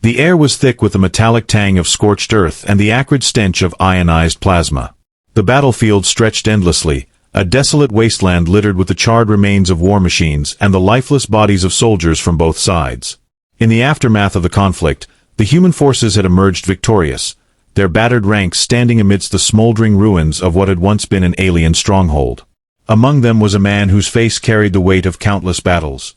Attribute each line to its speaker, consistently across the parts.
Speaker 1: The air was thick with the metallic tang of scorched earth and the acrid stench of ionized plasma. The battlefield stretched endlessly, a desolate wasteland littered with the charred remains of war machines and the lifeless bodies of soldiers from both sides. In the aftermath of the conflict, the human forces had emerged victorious, their battered ranks standing amidst the smoldering ruins of what had once been an alien stronghold. Among them was a man whose face carried the weight of countless battles.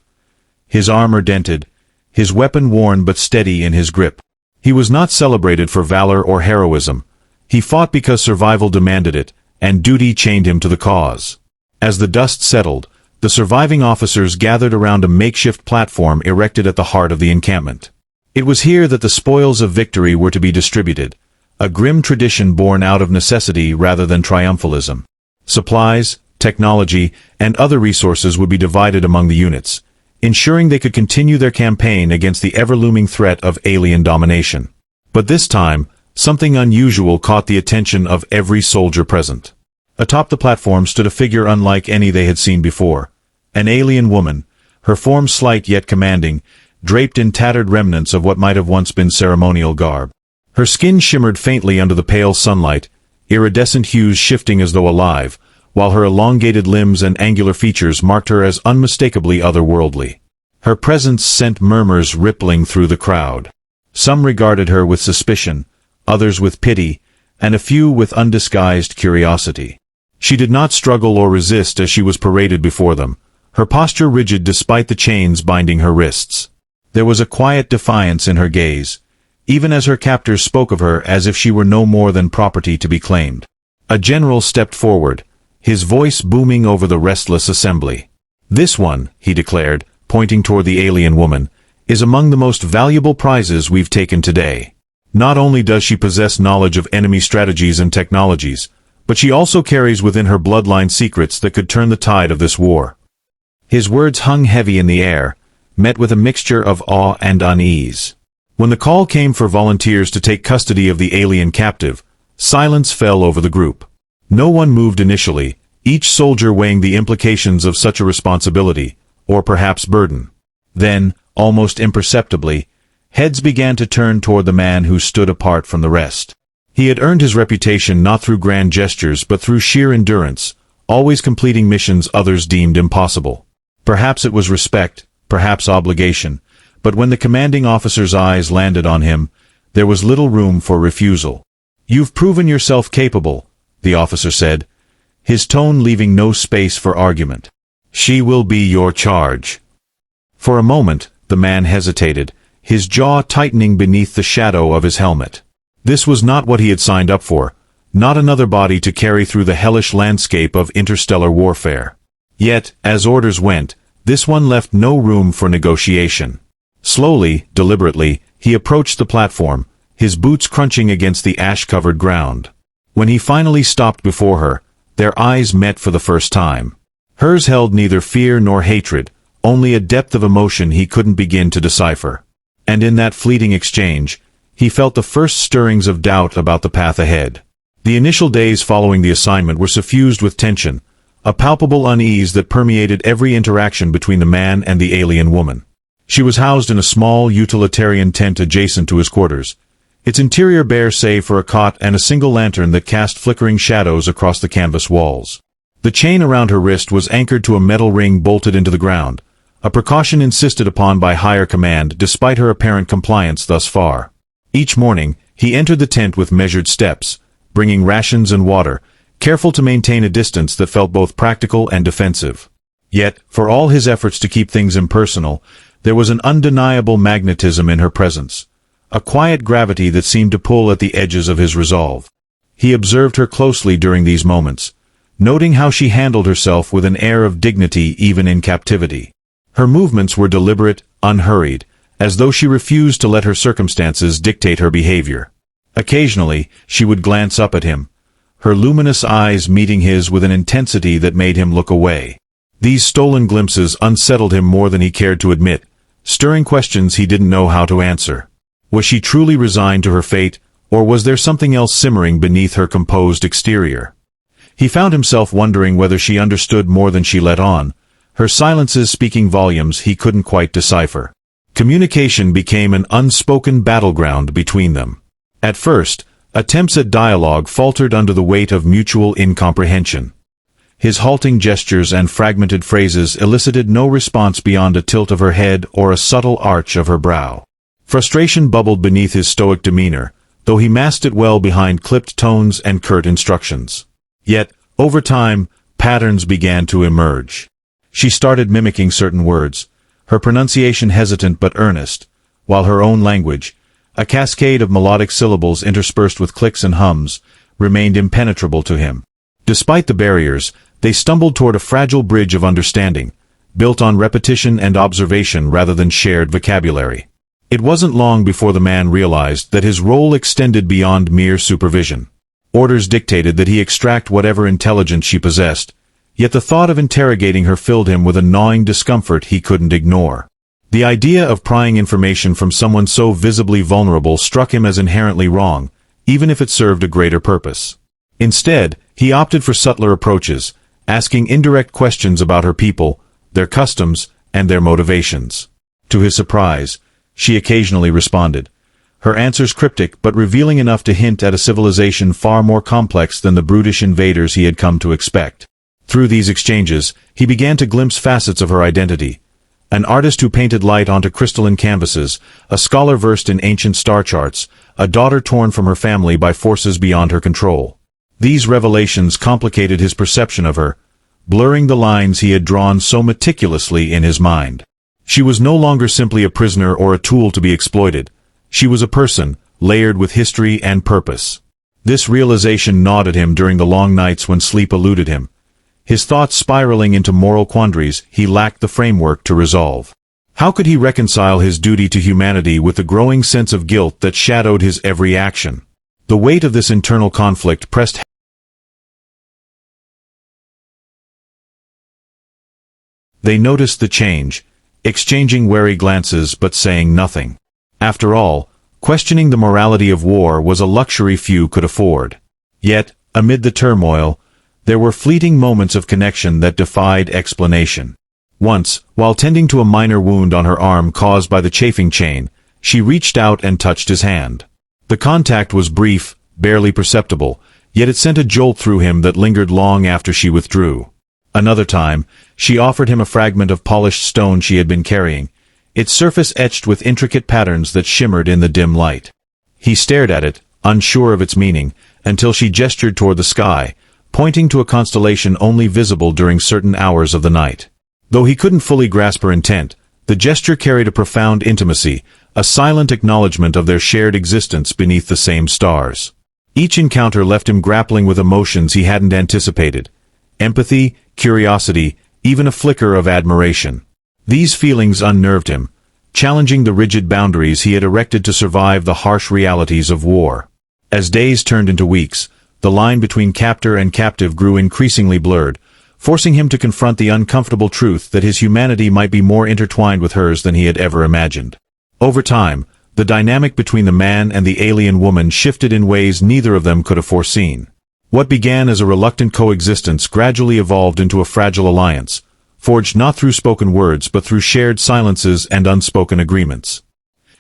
Speaker 1: His armor dented, his weapon worn but steady in his grip. He was not celebrated for valor or heroism. He fought because survival demanded it, and duty chained him to the cause. As the dust settled, the surviving officers gathered around a makeshift platform erected at the heart of the encampment. It was here that the spoils of victory were to be distributed, a grim tradition born out of necessity rather than triumphalism. Supplies, technology, and other resources would be divided among the units, ensuring they could continue their campaign against the ever-looming threat of alien domination. But this time, something unusual caught the attention of every soldier present. Atop the platform stood a figure unlike any they had seen before. An alien woman, her form slight yet commanding, draped in tattered remnants of what might have once been ceremonial garb. Her skin shimmered faintly under the pale sunlight, iridescent hues shifting as though alive, while her elongated limbs and angular features marked her as unmistakably otherworldly. Her presence sent murmurs rippling through the crowd. Some regarded her with suspicion, others with pity, and a few with undisguised curiosity. She did not struggle or resist as she was paraded before them, her posture rigid despite the chains binding her wrists. There was a quiet defiance in her gaze, even as her captors spoke of her as if she were no more than property to be claimed. A general stepped forward, his voice booming over the restless assembly. "This one," he declared, pointing toward the alien woman, "is among the most valuable prizes we've taken today. Not only does she possess knowledge of enemy strategies and technologies, but she also carries within her bloodline secrets that could turn the tide of this war." His words hung heavy in the air, met with a mixture of awe and unease. When the call came for volunteers to take custody of the alien captive, silence fell over the group. No one moved initially, each soldier weighing the implications of such a responsibility, or perhaps burden. Then, almost imperceptibly, heads began to turn toward the man who stood apart from the rest. He had earned his reputation not through grand gestures but through sheer endurance, always completing missions others deemed impossible. Perhaps it was respect, perhaps obligation, but when the commanding officer's eyes landed on him, there was little room for refusal. "You've proven yourself capable," the officer said, his tone leaving no space for argument. "She will be your charge." For a moment, the man hesitated, his jaw tightening beneath the shadow of his helmet. This was not what he had signed up for, not another body to carry through the hellish landscape of interstellar warfare. Yet, as orders went, this one left no room for negotiation. Slowly, deliberately, he approached the platform, his boots crunching against the ash-covered ground. When he finally stopped before her, their eyes met for the first time. Hers held neither fear nor hatred, only a depth of emotion he couldn't begin to decipher. And in that fleeting exchange, he felt the first stirrings of doubt about the path ahead. The initial days following the assignment were suffused with tension, a palpable unease that permeated every interaction between the man and the alien woman. She was housed in a small, utilitarian tent adjacent to his quarters, its interior bare save for a cot and a single lantern that cast flickering shadows across the canvas walls. The chain around her wrist was anchored to a metal ring bolted into the ground, a precaution insisted upon by higher command despite her apparent compliance thus far. Each morning, he entered the tent with measured steps, bringing rations and water, careful to maintain a distance that felt both practical and defensive. Yet, for all his efforts to keep things impersonal, there was an undeniable magnetism in her presence, a quiet gravity that seemed to pull at the edges of his resolve. He observed her closely during these moments, noting how she handled herself with an air of dignity even in captivity. Her movements were deliberate, unhurried, as though she refused to let her circumstances dictate her behavior. Occasionally, she would glance up at him, her luminous eyes meeting his with an intensity that made him look away. These stolen glimpses unsettled him more than he cared to admit, stirring questions he didn't know how to answer. Was she truly resigned to her fate, or was there something else simmering beneath her composed exterior? He found himself wondering whether she understood more than she let on, her silences speaking volumes he couldn't quite decipher. Communication became an unspoken battleground between them. At first, attempts at dialogue faltered under the weight of mutual incomprehension. His halting gestures and fragmented phrases elicited no response beyond a tilt of her head or a subtle arch of her brow. Frustration bubbled beneath his stoic demeanor, though he masked it well behind clipped tones and curt instructions. Yet, over time, patterns began to emerge. She started mimicking certain words, her pronunciation hesitant but earnest, while her own language, a cascade of melodic syllables interspersed with clicks and hums, remained impenetrable to him. Despite the barriers, they stumbled toward a fragile bridge of understanding, built on repetition and observation rather than shared vocabulary. It wasn't long before the man realized that his role extended beyond mere supervision. Orders dictated that he extract whatever intelligence she possessed, yet the thought of interrogating her filled him with a gnawing discomfort he couldn't ignore. The idea of prying information from someone so visibly vulnerable struck him as inherently wrong, even if it served a greater purpose. Instead, he opted for subtler approaches, asking indirect questions about her people, their customs, and their motivations. To his surprise, she occasionally responded, her answers cryptic but revealing enough to hint at a civilization far more complex than the brutish invaders he had come to expect. Through these exchanges, he began to glimpse facets of her identity. An artist who painted light onto crystalline canvases, a scholar versed in ancient star charts, a daughter torn from her family by forces beyond her control. These revelations complicated his perception of her, blurring the lines he had drawn so meticulously in his mind. She was no longer simply a prisoner or a tool to be exploited. She was a person, layered with history and purpose. This realization gnawed at him during the long nights when sleep eluded him. His thoughts spiraling into moral quandaries he lacked the framework to resolve. How could he reconcile his duty to humanity with the growing sense of guilt that shadowed his every action? The weight of this internal conflict pressed. They noticed the change, exchanging wary glances but saying nothing. After all, questioning the morality of war was a luxury few could afford. Yet, amid the turmoil, there were fleeting moments of connection that defied explanation. Once, while tending to a minor wound on her arm caused by the chafing chain, she reached out and touched his hand. The contact was brief, barely perceptible, yet it sent a jolt through him that lingered long after she withdrew. Another time, she offered him a fragment of polished stone she had been carrying, its surface etched with intricate patterns that shimmered in the dim light. He stared at it, unsure of its meaning, until she gestured toward the sky, pointing to a constellation only visible during certain hours of the night. Though he couldn't fully grasp her intent, the gesture carried a profound intimacy, a silent acknowledgement of their shared existence beneath the same stars. Each encounter left him grappling with emotions he hadn't anticipated: empathy, curiosity, even a flicker of admiration. These feelings unnerved him, challenging the rigid boundaries he had erected to survive the harsh realities of war. As days turned into weeks, the line between captor and captive grew increasingly blurred, forcing him to confront the uncomfortable truth that his humanity might be more intertwined with hers than he had ever imagined. Over time, the dynamic between the man and the alien woman shifted in ways neither of them could have foreseen. What began as a reluctant coexistence gradually evolved into a fragile alliance, forged not through spoken words but through shared silences and unspoken agreements.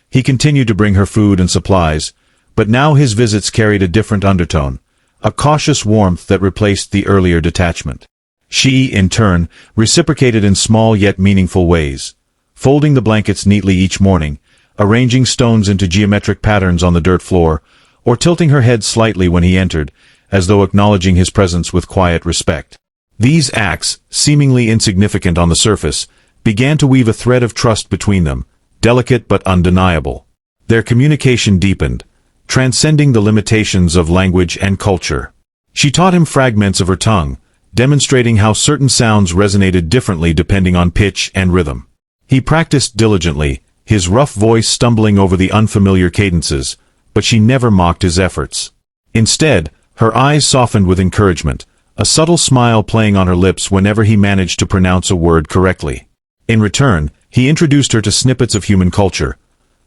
Speaker 1: He continued to bring her food and supplies, but now his visits carried a different undertone, a cautious warmth that replaced the earlier detachment. She, in turn, reciprocated in small yet meaningful ways, folding the blankets neatly each morning, arranging stones into geometric patterns on the dirt floor, or tilting her head slightly when he entered, as though acknowledging his presence with quiet respect. These acts, seemingly insignificant on the surface, began to weave a thread of trust between them, delicate but undeniable. Their communication deepened, transcending the limitations of language and culture. She taught him fragments of her tongue, demonstrating how certain sounds resonated differently depending on pitch and rhythm. He practiced diligently, his rough voice stumbling over the unfamiliar cadences, but she never mocked his efforts. Instead, her eyes softened with encouragement, a subtle smile playing on her lips whenever he managed to pronounce a word correctly. In return, he introduced her to snippets of human culture,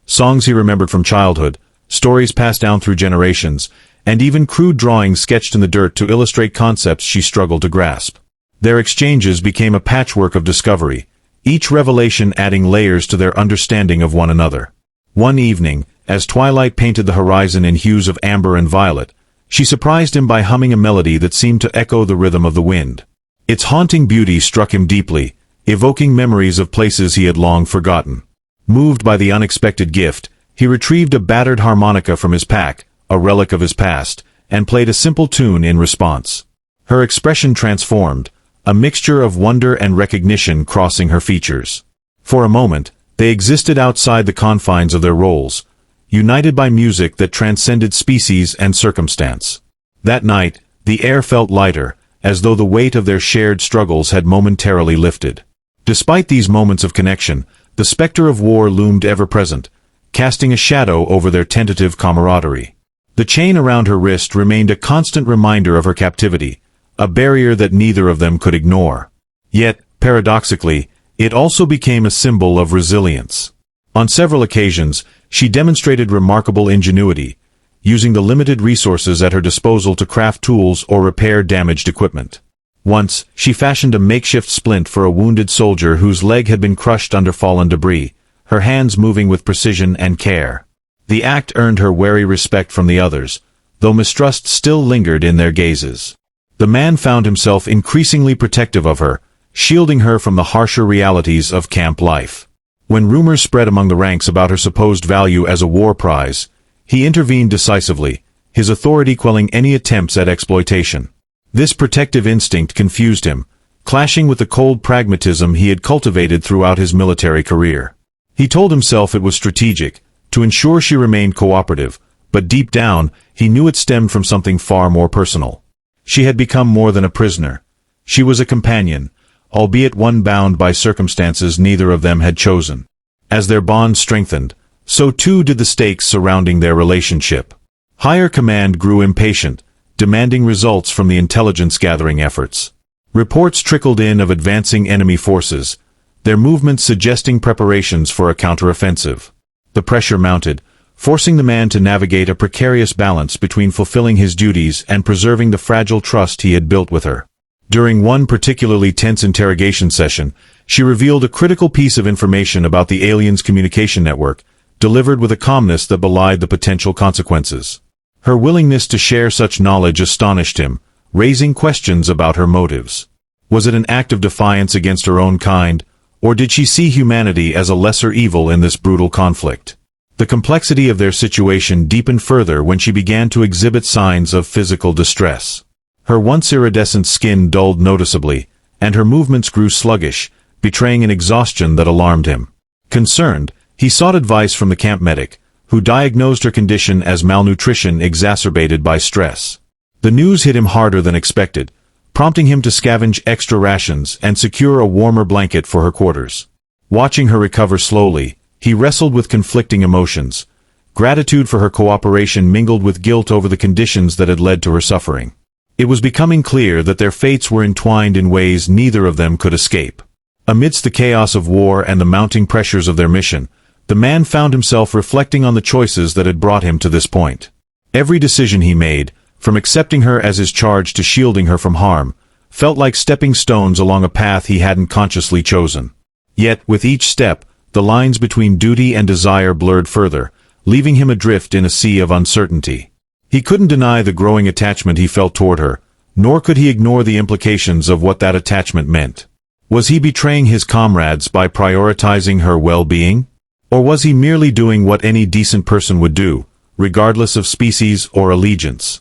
Speaker 1: songs he remembered from childhood, stories passed down through generations, and even crude drawings sketched in the dirt to illustrate concepts she struggled to grasp. Their exchanges became a patchwork of discovery, each revelation adding layers to their understanding of one another. One evening, as twilight painted the horizon in hues of amber and violet, she surprised him by humming a melody that seemed to echo the rhythm of the wind. Its haunting beauty struck him deeply, evoking memories of places he had long forgotten. Moved by the unexpected gift, he retrieved a battered harmonica from his pack, a relic of his past, and played a simple tune in response. Her expression transformed, a mixture of wonder and recognition crossing her features. For a moment, they existed outside the confines of their roles, united by music that transcended species and circumstance. That night, the air felt lighter, as though the weight of their shared struggles had momentarily lifted. Despite these moments of connection, the specter of war loomed ever-present, casting a shadow over their tentative camaraderie. The chain around her wrist remained a constant reminder of her captivity, a barrier that neither of them could ignore. Yet, paradoxically, it also became a symbol of resilience. On several occasions, she demonstrated remarkable ingenuity, using the limited resources at her disposal to craft tools or repair damaged equipment. Once, she fashioned a makeshift splint for a wounded soldier whose leg had been crushed under fallen debris, her hands moving with precision and care. The act earned her wary respect from the others, though mistrust still lingered in their gazes. The man found himself increasingly protective of her, shielding her from the harsher realities of camp life. When rumors spread among the ranks about her supposed value as a war prize, he intervened decisively, his authority quelling any attempts at exploitation. This protective instinct confused him, clashing with the cold pragmatism he had cultivated throughout his military career. He told himself it was strategic, to ensure she remained cooperative, but deep down, he knew it stemmed from something far more personal. She had become more than a prisoner. She was a companion, albeit one bound by circumstances neither of them had chosen. As their bond strengthened, so too did the stakes surrounding their relationship. Higher command grew impatient, demanding results from the intelligence-gathering efforts. Reports trickled in of advancing enemy forces, their movements suggesting preparations for a counteroffensive. The pressure mounted, forcing the man to navigate a precarious balance between fulfilling his duties and preserving the fragile trust he had built with her. During one particularly tense interrogation session, she revealed a critical piece of information about the aliens' communication network, delivered with a calmness that belied the potential consequences. Her willingness to share such knowledge astonished him, raising questions about her motives. Was it an act of defiance against her own kind, or did she see humanity as a lesser evil in this brutal conflict? The complexity of their situation deepened further when she began to exhibit signs of physical distress. Her once iridescent skin dulled noticeably, and her movements grew sluggish, betraying an exhaustion that alarmed him. Concerned, he sought advice from the camp medic, who diagnosed her condition as malnutrition exacerbated by stress. The news hit him harder than expected, prompting him to scavenge extra rations and secure a warmer blanket for her quarters. Watching her recover slowly, he wrestled with conflicting emotions. Gratitude for her cooperation mingled with guilt over the conditions that had led to her suffering. It was becoming clear that their fates were entwined in ways neither of them could escape. Amidst the chaos of war and the mounting pressures of their mission, the man found himself reflecting on the choices that had brought him to this point. Every decision he made, from accepting her as his charge to shielding her from harm, felt like stepping stones along a path he hadn't consciously chosen. Yet, with each step, the lines between duty and desire blurred further, leaving him adrift in a sea of uncertainty. He couldn't deny the growing attachment he felt toward her, nor could he ignore the implications of what that attachment meant. Was he betraying his comrades by prioritizing her well-being? Or was he merely doing what any decent person would do, regardless of species or allegiance?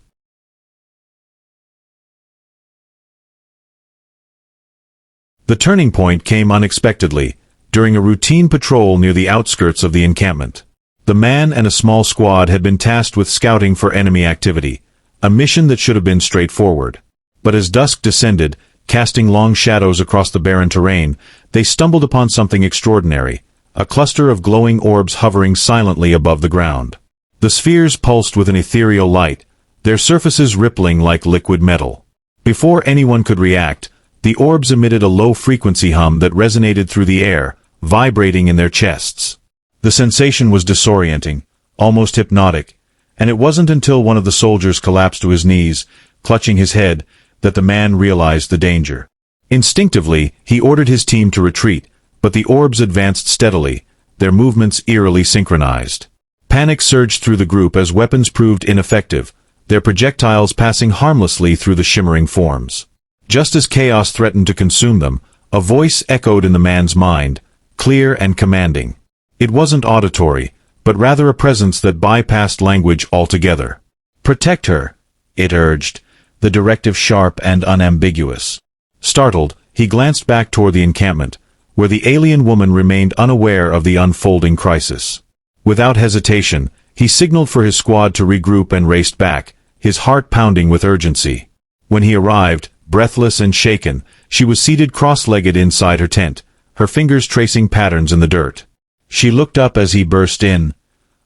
Speaker 1: The turning point came unexpectedly, during a routine patrol near the outskirts of the encampment. The man and a small squad had been tasked with scouting for enemy activity, a mission that should have been straightforward. But as dusk descended, casting long shadows across the barren terrain, they stumbled upon something extraordinary, a cluster of glowing orbs hovering silently above the ground. The spheres pulsed with an ethereal light, their surfaces rippling like liquid metal. Before anyone could react, the orbs emitted a low-frequency hum that resonated through the air, vibrating in their chests. The sensation was disorienting, almost hypnotic, and it wasn't until one of the soldiers collapsed to his knees, clutching his head, that the man realized the danger. Instinctively, he ordered his team to retreat, but the orbs advanced steadily, their movements eerily synchronized. Panic surged through the group as weapons proved ineffective, their projectiles passing harmlessly through the shimmering forms. Just as chaos threatened to consume them, a voice echoed in the man's mind, clear and commanding. It wasn't auditory, but rather a presence that bypassed language altogether. "Protect her," it urged, the directive sharp and unambiguous. Startled, he glanced back toward the encampment, where the alien woman remained unaware of the unfolding crisis. Without hesitation, he signaled for his squad to regroup and raced back, his heart pounding with urgency. When he arrived, breathless and shaken, she was seated cross-legged inside her tent, her fingers tracing patterns in the dirt. She looked up as he burst in,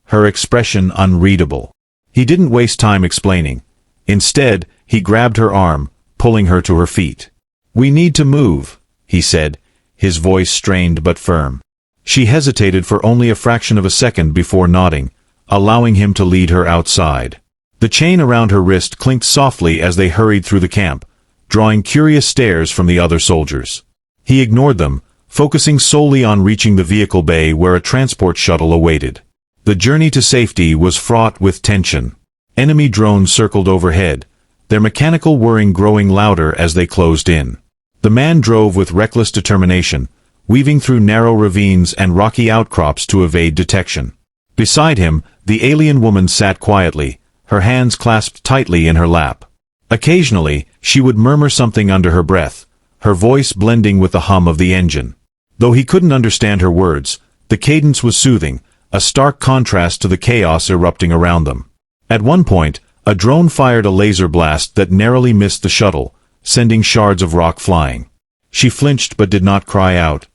Speaker 1: her expression unreadable. He didn't waste time explaining. Instead, he grabbed her arm, pulling her to her feet. "We need to move," he said, his voice strained but firm. She hesitated for only a fraction of a second before nodding, allowing him to lead her outside. The chain around her wrist clinked softly as they hurried through the camp, drawing curious stares from the other soldiers. He ignored them, focusing solely on reaching the vehicle bay where a transport shuttle awaited. The journey to safety was fraught with tension. Enemy drones circled overhead, their mechanical whirring growing louder as they closed in. The man drove with reckless determination, weaving through narrow ravines and rocky outcrops to evade detection. Beside him, the alien woman sat quietly, her hands clasped tightly in her lap. Occasionally, she would murmur something under her breath, her voice blending with the hum of the engine. Though he couldn't understand her words, the cadence was soothing, a stark contrast to the chaos erupting around them. At one point, a drone fired a laser blast that narrowly missed the shuttle, sending shards of rock flying. She flinched but did not cry out,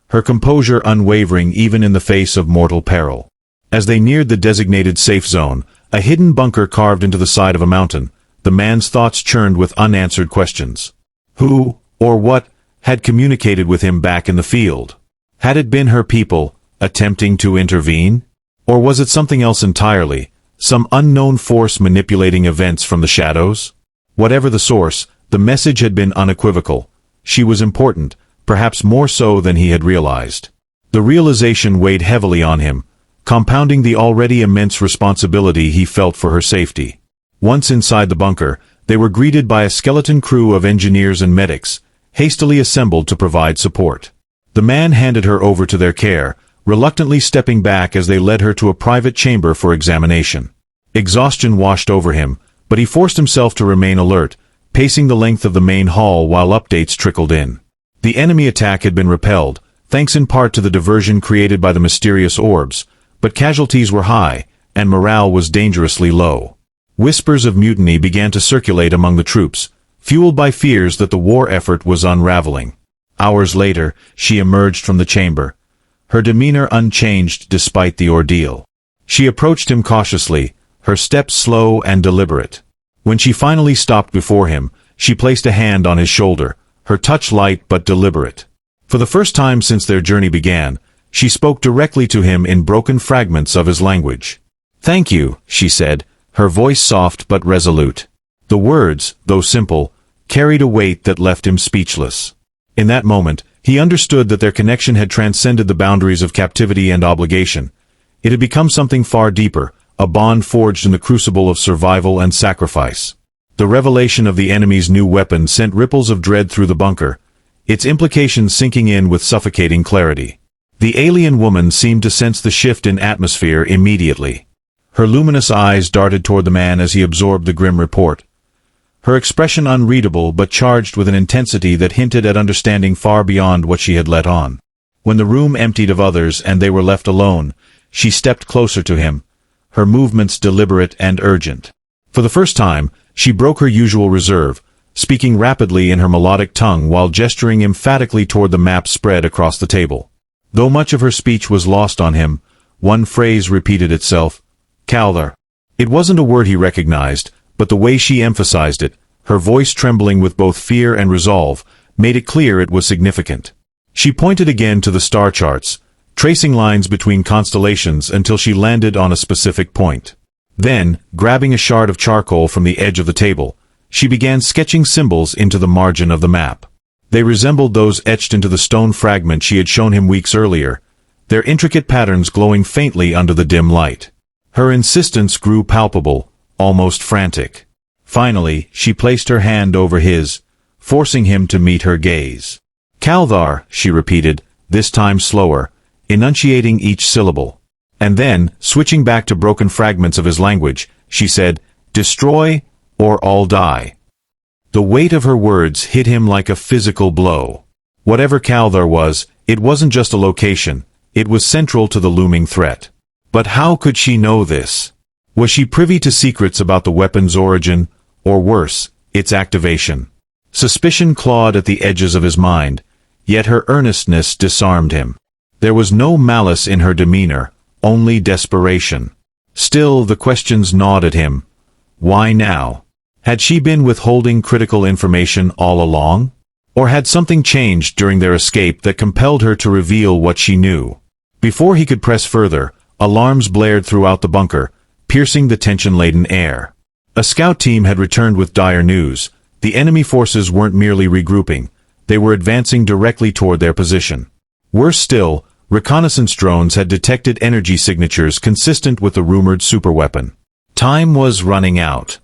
Speaker 1: her composure unwavering even in the face of mortal peril. As they neared the designated safe zone, a hidden bunker carved into the side of a mountain, the man's thoughts churned with unanswered questions. Who, or what, had communicated with him back in the field? Had it been her people, attempting to intervene? Or was it something else entirely, some unknown force manipulating events from the shadows? Whatever the source, the message had been unequivocal. She was important, perhaps more so than he had realized. The realization weighed heavily on him, compounding the already immense responsibility he felt for her safety. Once inside the bunker, they were greeted by a skeleton crew of engineers and medics, hastily assembled to provide support. The man handed her over to their care, reluctantly stepping back as they led her to a private chamber for examination. Exhaustion washed over him, but he forced himself to remain alert, pacing the length of the main hall while updates trickled in. The enemy attack had been repelled, thanks in part to the diversion created by the mysterious orbs, but casualties were high, and morale was dangerously low. Whispers of mutiny began to circulate among the troops, fueled by fears that the war effort was unraveling. Hours later, she emerged from the chamber, her demeanor unchanged despite the ordeal. She approached him cautiously, her steps slow and deliberate. When she finally stopped before him, she placed a hand on his shoulder, her touch light but deliberate. For the first time since their journey began, she spoke directly to him in broken fragments of his language. "Thank you," she said, her voice soft but resolute. The words, though simple, carried a weight that left him speechless. In that moment, he understood that their connection had transcended the boundaries of captivity and obligation. It had become something far deeper, a bond forged in the crucible of survival and sacrifice. The revelation of the enemy's new weapon sent ripples of dread through the bunker, its implications sinking in with suffocating clarity. The alien woman seemed to sense the shift in atmosphere immediately. Her luminous eyes darted toward the man as he absorbed the grim report. Her expression unreadable but charged with an intensity that hinted at understanding far beyond what she had let on. When the room emptied of others and they were left alone, she stepped closer to him, her movements deliberate and urgent. For the first time, she broke her usual reserve, speaking rapidly in her melodic tongue while gesturing emphatically toward the map spread across the table. Though much of her speech was lost on him, one phrase repeated itself, Kaldar. It wasn't a word he recognized, but the way she emphasized it, her voice trembling with both fear and resolve, made it clear it was significant. She pointed again to the star charts, tracing lines between constellations until she landed on a specific point. Then, grabbing a shard of charcoal from the edge of the table, she began sketching symbols into the margin of the map. They resembled those etched into the stone fragment she had shown him weeks earlier, their intricate patterns glowing faintly under the dim light. Her insistence grew palpable, almost frantic. Finally, she placed her hand over his, forcing him to meet her gaze. "Kaldar," she repeated, this time slower, enunciating each syllable. And then, switching back to broken fragments of his language, she said, "Destroy, or all die." The weight of her words hit him like a physical blow. Whatever Kaldar was, it wasn't just a location, it was central to the looming threat. But how could she know this? Was she privy to secrets about the weapon's origin, or worse, its activation? Suspicion clawed at the edges of his mind, yet her earnestness disarmed him. There was no malice in her demeanor, only desperation. Still, the questions gnawed at him. Why now? Had she been withholding critical information all along? Or had something changed during their escape that compelled her to reveal what she knew? Before he could press further, alarms blared throughout the bunker, piercing the tension-laden air. A scout team had returned with dire news. The enemy forces weren't merely regrouping, they were advancing directly toward their position. Worse still, reconnaissance drones had detected energy signatures consistent with the rumored superweapon. Time was running out.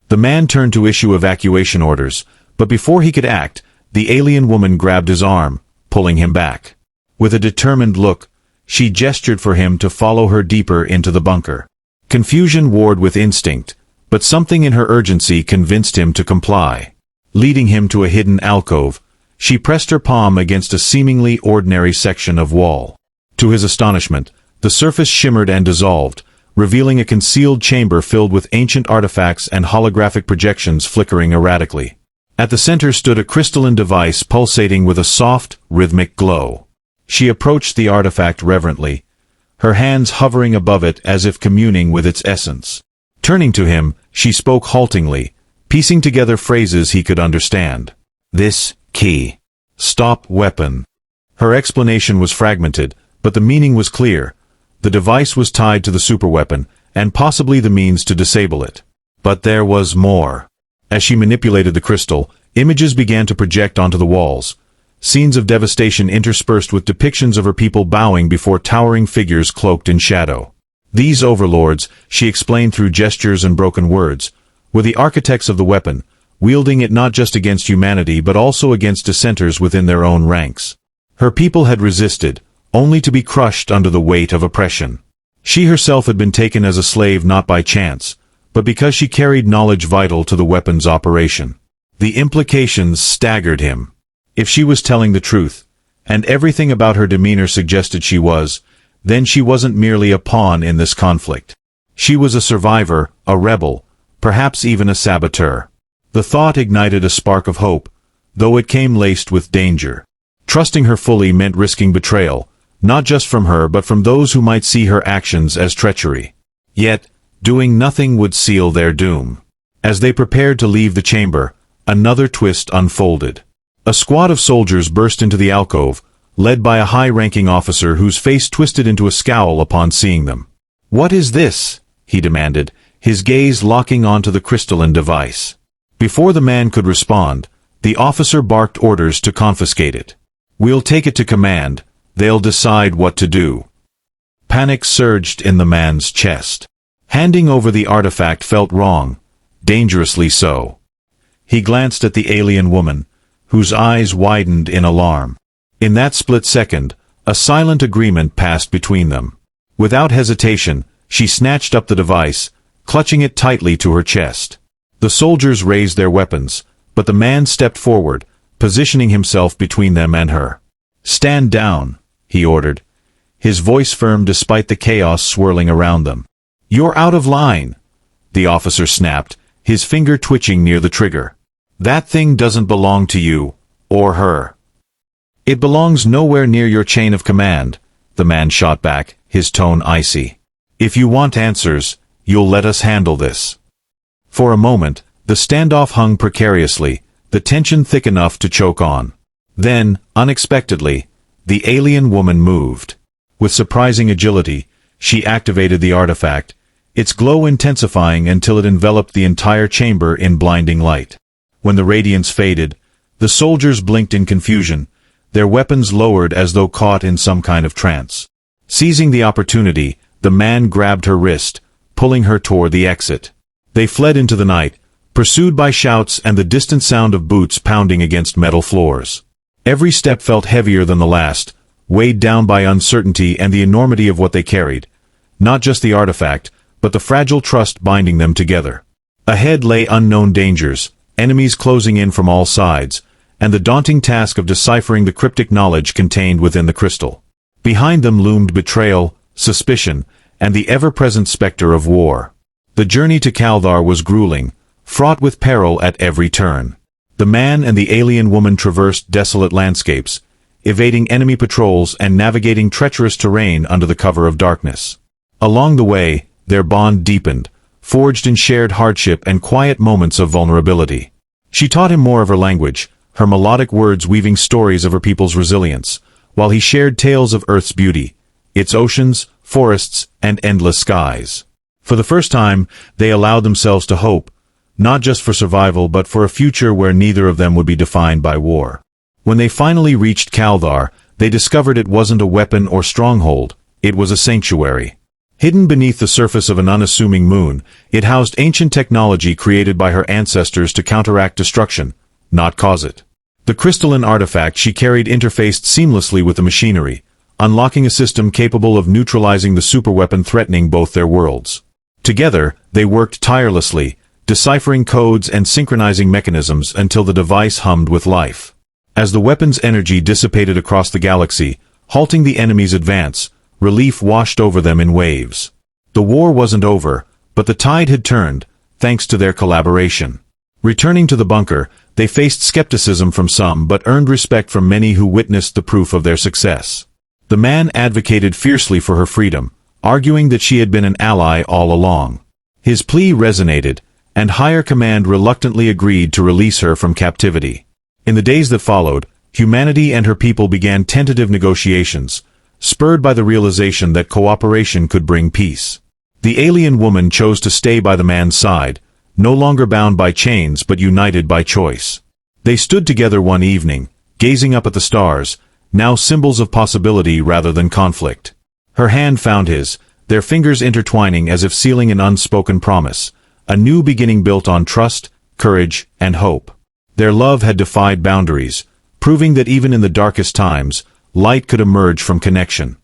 Speaker 1: The man turned to issue evacuation orders, but before he could act, the alien woman grabbed his arm, pulling him back. With a determined look, she gestured for him to follow her deeper into the bunker. Confusion warred with instinct, but something in her urgency convinced him to comply. Leading him to a hidden alcove, she pressed her palm against a seemingly ordinary section of wall. To his astonishment, the surface shimmered and dissolved, revealing a concealed chamber filled with ancient artifacts and holographic projections flickering erratically. At the center stood a crystalline device pulsating with a soft, rhythmic glow. She approached the artifact reverently, her hands hovering above it as if communing with its essence. Turning to him, she spoke haltingly, piecing together phrases he could understand. "This key. Stop weapon." Her explanation was fragmented, but the meaning was clear. The device was tied to the superweapon, and possibly the means to disable it. But there was more. As she manipulated the crystal, images began to project onto the walls. Scenes of devastation interspersed with depictions of her people bowing before towering figures cloaked in shadow. These overlords, she explained through gestures and broken words, were the architects of the weapon, wielding it not just against humanity but also against dissenters within their own ranks. Her people had resisted, only to be crushed under the weight of oppression. She herself had been taken as a slave not by chance, but because she carried knowledge vital to the weapon's operation. The implications staggered him. If she was telling the truth, and everything about her demeanor suggested she was, then she wasn't merely a pawn in this conflict. She was a survivor, a rebel, perhaps even a saboteur. The thought ignited a spark of hope, though it came laced with danger. Trusting her fully meant risking betrayal, not just from her but from those who might see her actions as treachery. Yet, doing nothing would seal their doom. As they prepared to leave the chamber, another twist unfolded. A squad of soldiers burst into the alcove, led by a high-ranking officer whose face twisted into a scowl upon seeing them. "What is this?" he demanded, his gaze locking onto the crystalline device. Before the man could respond, the officer barked orders to confiscate it. "We'll take it to command. They'll decide what to do." Panic surged in the man's chest. Handing over the artifact felt wrong, dangerously so. He glanced at the alien woman, whose eyes widened in alarm. In that split second, a silent agreement passed between them. Without hesitation, she snatched up the device, clutching it tightly to her chest. The soldiers raised their weapons, but the man stepped forward, positioning himself between them and her. "Stand down," he ordered, his voice firm despite the chaos swirling around them. "You're out of line," the officer snapped, his finger twitching near the trigger. "That thing doesn't belong to you, or her." "It belongs nowhere near your chain of command," the man shot back, his tone icy. "If you want answers, you'll let us handle this." For a moment, the standoff hung precariously, the tension thick enough to choke on. Then, unexpectedly, the alien woman moved. With surprising agility, she activated the artifact, its glow intensifying until it enveloped the entire chamber in blinding light. When the radiance faded, the soldiers blinked in confusion, their weapons lowered as though caught in some kind of trance. Seizing the opportunity, the man grabbed her wrist, pulling her toward the exit. They fled into the night, pursued by shouts and the distant sound of boots pounding against metal floors. Every step felt heavier than the last, weighed down by uncertainty and the enormity of what they carried. Not just the artifact, but the fragile trust binding them together. Ahead lay unknown dangers, enemies closing in from all sides, and the daunting task of deciphering the cryptic knowledge contained within the crystal. Behind them loomed betrayal, suspicion, and the ever-present specter of war. The journey to Kaldar was grueling, fraught with peril at every turn. The man and the alien woman traversed desolate landscapes, evading enemy patrols and navigating treacherous terrain under the cover of darkness. Along the way, their bond deepened, forged in shared hardship and quiet moments of vulnerability. She taught him more of her language, her melodic words weaving stories of her people's resilience, while he shared tales of Earth's beauty, its oceans, forests, and endless skies. For the first time, they allowed themselves to hope, not just for survival but for a future where neither of them would be defined by war. When they finally reached Kaldar, they discovered it wasn't a weapon or stronghold, it was a sanctuary. Hidden beneath the surface of an unassuming moon, it housed ancient technology created by her ancestors to counteract destruction, not cause it. The crystalline artifact she carried interfaced seamlessly with the machinery, unlocking a system capable of neutralizing the superweapon threatening both their worlds. Together, they worked tirelessly, deciphering codes and synchronizing mechanisms until the device hummed with life. As the weapon's energy dissipated across the galaxy, halting the enemy's advance, relief washed over them in waves. The war wasn't over, but the tide had turned, thanks to their collaboration. Returning to the bunker, they faced skepticism from some but earned respect from many who witnessed the proof of their success. The man advocated fiercely for her freedom, arguing that she had been an ally all along. His plea resonated, and higher command reluctantly agreed to release her from captivity. In the days that followed, humanity and her people began tentative negotiations, spurred by the realization that cooperation could bring peace. The alien woman chose to stay by the man's side, no longer bound by chains but united by choice. They stood together one evening, gazing up at the stars, now symbols of possibility rather than conflict. Her hand found his, their fingers intertwining as if sealing an unspoken promise, a new beginning built on trust, courage, and hope. Their love had defied boundaries, proving that even in the darkest times, light could emerge from connection.